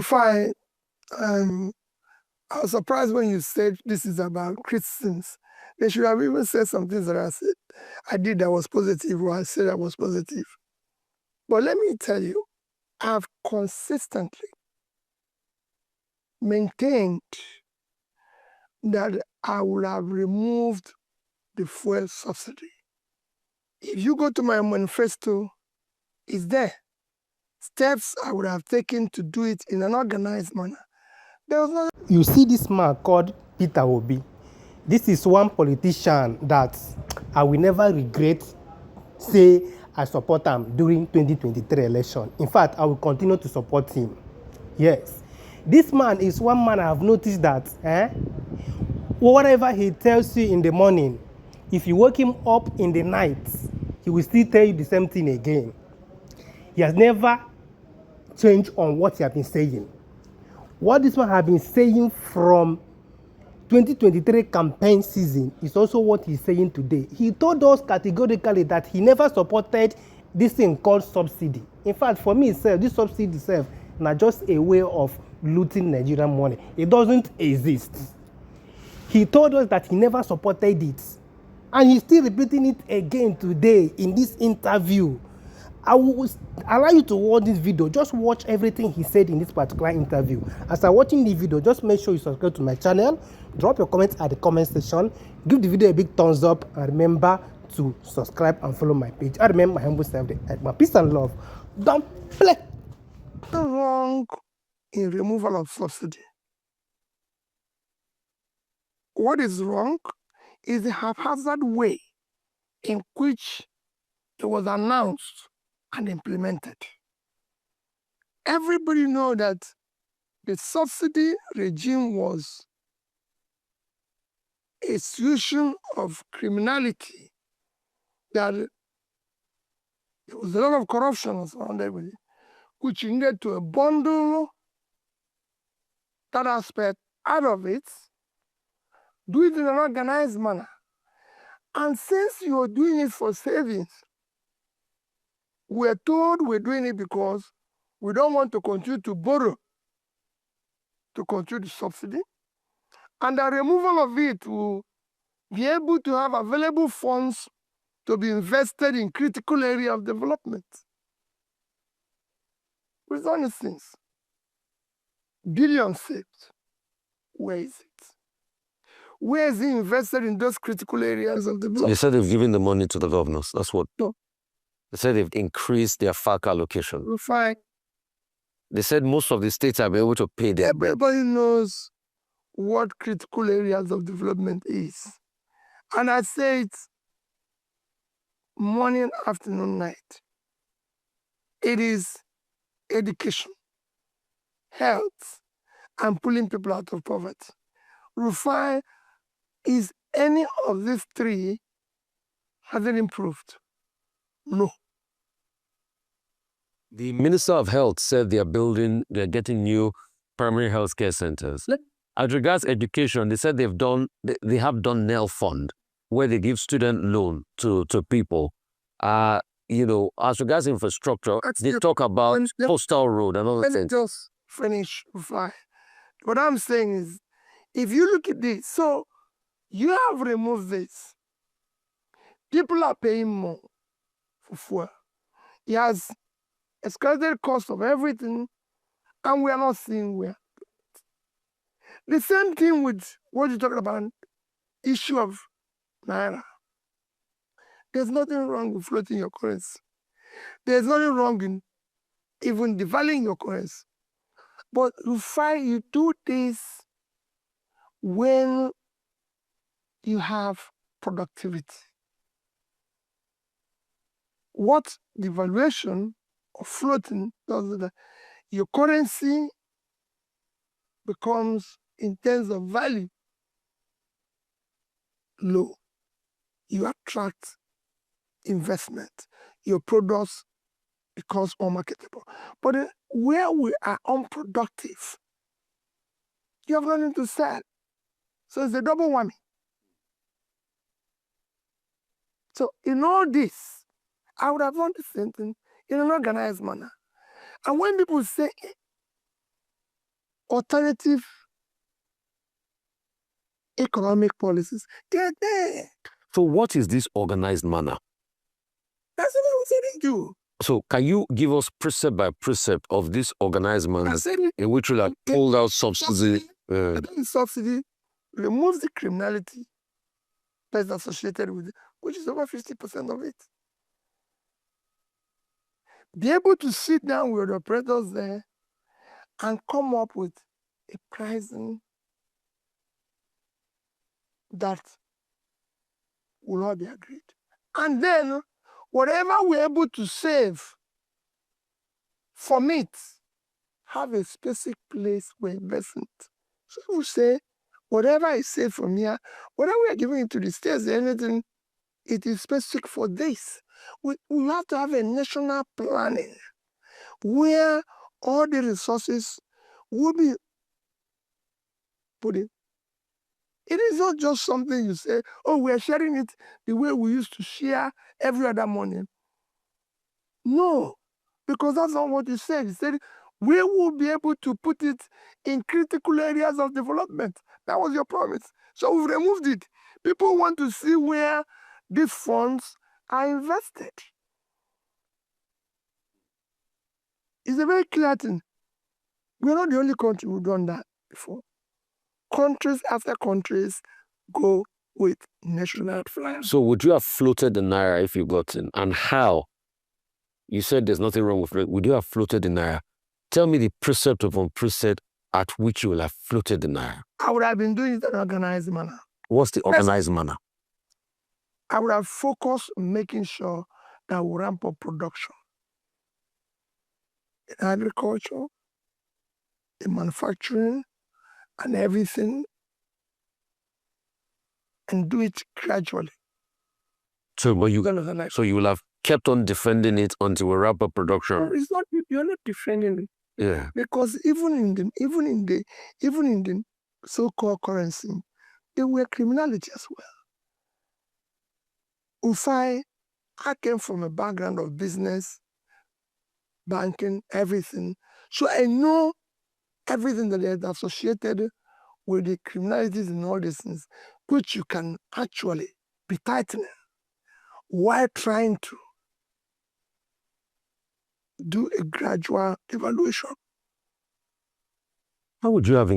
Fine. I was surprised when you said this is about Christians. They should have even said some things that I did that was positive, or I said that was positive. But let me tell you, I've consistently maintained that I would have removed the fuel subsidy. If you go to my manifesto, it's there. Steps I would have taken to do it in an organized manner. There was no. You see this man called Peter Obi. This is one politician that I will never regret say I support him during 2023 election. In fact, I will continue to support him. Yes. This man is one man I have noticed that whatever he tells you in the morning, if you wake him up in the night, he will still tell you the same thing again. He has never changed on what he has been saying. What this man has been saying from 2023 campaign season is also what he's saying today. He told us categorically that he never supported this thing called subsidy. In fact, for me itself, this subsidy itself is just a way of looting Nigerian money. It doesn't exist. He told us that he never supported it. And he's still repeating it again today in this interview. I will allow you to watch this video. Just watch everything he said in this particular interview. As I'm watching the video, just make sure you subscribe to my channel. Drop your comments at the comment section. Give the video a big thumbs up. And remember to subscribe and follow my page. I remember my humble self. My peace and love. Don't play. Wrong in removal of subsidy. What is wrong is the haphazard way in which it was announced and implemented. Everybody knows that the subsidy regime was a solution of criminality, that there was a lot of corruption around everybody, which you needed to bundle that aspect out of it, do it in an organized manner. And since you're doing it for savings, we're told we're doing it because we don't want to continue to borrow to continue the subsidy. And the removal of it will be able to have available funds to be invested in critical area of development. With honest things, billions saved. Where is it? Where is he invested in those critical areas of development? They said they've given the money to the governors. That's what. No. They said they've increased their FAC allocation. Fine. They said most of the states have been able to pay them. Everybody knows what critical areas of development is. And I say it morning, afternoon, night. It is education, health, and pulling people out of poverty. Rufai, is any of these three, has it improved? No. The Minister of Health said they're getting new primary health care centers. As regards education, they said they have done NEL Fund, where they give student loan to people. As regards infrastructure, they talk about Postal Road and all that. Let me just finish, Rufai. What I'm saying is, if you look at this, so you have removed this. People are paying more for fuel. It has escalated cost of everything, and we are not seeing where. The same thing with what you're talking about, issue of Naira. There's nothing wrong with floating your currency. There's nothing wrong in even devaluing your currency. But you do this when you have productivity. What devaluation of floating does is that your currency becomes, in terms of value, low. You attract investment. Your products becomes unmarketable. But where we are unproductive, you have nothing to sell. So it's a double whammy. So in all this, I would have done the same thing in an organized manner. And when people say, alternative economic policies. They're there. So what is this organized manner? That's what I was saying to you. So can you give us precept by precept of this organized manner in which we have pulled out subsidy? Subsidy removes the criminality that's associated with it, which is over 50% of it. Be able to sit down with the operators there and come up with a pricing that will all be agreed. And then, whatever we're able to save from it, have a specific place where investment. So we say, whatever is saved from here, whatever we are giving it to the states, anything, it is specific for this. We have to have a national planning where all the resources will be put in. It is not just something you say, oh, we are sharing it the way we used to share every other morning. No, because that's not what you said. You said we will be able to put it in critical areas of development. That was your promise. So we've removed it. People want to see where these funds are invested. It's a very clear thing. We're not the only country who've done that before. Countries after countries go with national flags. So would you have floated the naira if you got in? And how? You said there's nothing wrong with it. Would you have floated the naira? Tell me the precept upon precept at which you will have floated the naira. I would have been doing it in an organized manner. What's the organized manner? I would have focused on making sure that we ramp up production in agriculture, in manufacturing, and everything, and do it gradually. So, but you will have kept on defending it until we wrap up production. No, it's not. You're not defending it. Yeah. Because even in the so-called currency, there were criminality as well. I came from a background of business, banking, everything. So I know everything that is associated with the criminalities and all these things, which you can actually be tightening while trying to do a gradual evaluation. How would you have